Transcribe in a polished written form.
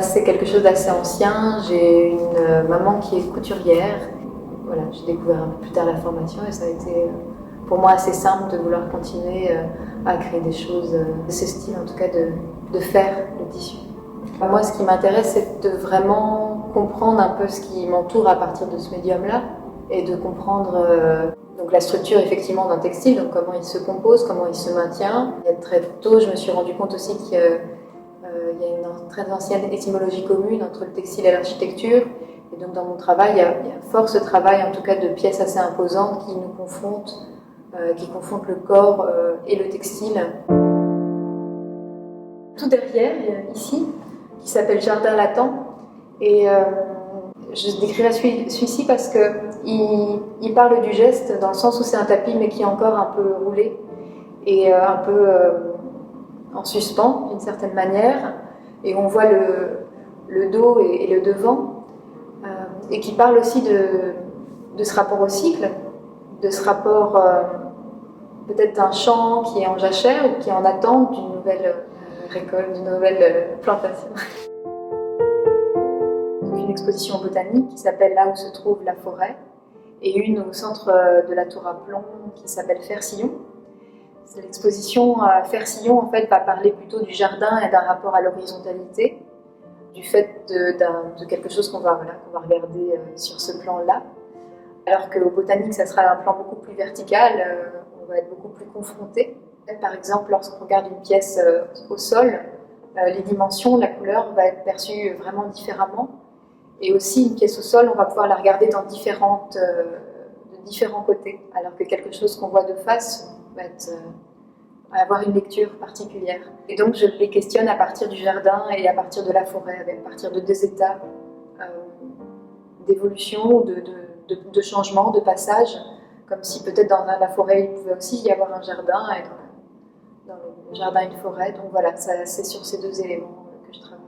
C'est quelque chose d'assez ancien. J'ai une maman qui est couturière. Voilà, j'ai découvert un peu plus tard la formation et ça a été pour moi assez simple de vouloir continuer à créer des choses de ce style, en tout cas de faire le tissu. Moi, ce qui m'intéresse, c'est de vraiment comprendre un peu ce qui m'entoure à partir de ce médium-là et de comprendre donc la structure effectivement d'un textile, donc comment il se compose, comment il se maintient. Et très tôt, je me suis rendu compte aussi qu'il y a une très ancienne étymologie commune entre le textile et l'architecture. Et donc dans mon travail, il y a fort ce travail en tout cas de pièces assez imposantes qui nous confrontent, qui confrontent le corps et le textile. Tout derrière, ici, qui s'appelle Jardin latent. Et je décrirais celui-ci parce qu'il parle du geste dans le sens où c'est un tapis mais qui est encore un peu roulé et un peu en suspens d'une certaine manière. Et on voit le dos et le devant et qui parle aussi de ce rapport au cycle, de ce rapport peut-être d'un champ qui est en jachère ou qui est en attente d'une nouvelle récolte, d'une nouvelle plantation. Donc une exposition botanique qui s'appelle Là où se trouve la forêt et une au centre de la Tour à Plomb qui s'appelle Faire-Sillon. L'exposition Faire-Sillon en fait va parler plutôt du jardin et d'un rapport à l'horizontalité, du fait de quelque chose qu'on va regarder sur ce plan-là. Alors qu'au botanique, ça sera un plan beaucoup plus vertical, on va être beaucoup plus confronté. Par exemple, lorsqu'on regarde une pièce au sol, les dimensions, la couleur va être perçue vraiment différemment. Et aussi, une pièce au sol, on va pouvoir la regarder de différents côtés, alors que quelque chose qu'on voit de face va avoir une lecture particulière. Et donc, je les questionne à partir du jardin et à partir de la forêt, à partir de deux états d'évolution, de changement, de passage, comme si peut-être dans la forêt, il pouvait aussi y avoir un jardin, et dans le jardin, une forêt. Donc voilà, c'est sur ces deux éléments que je travaille.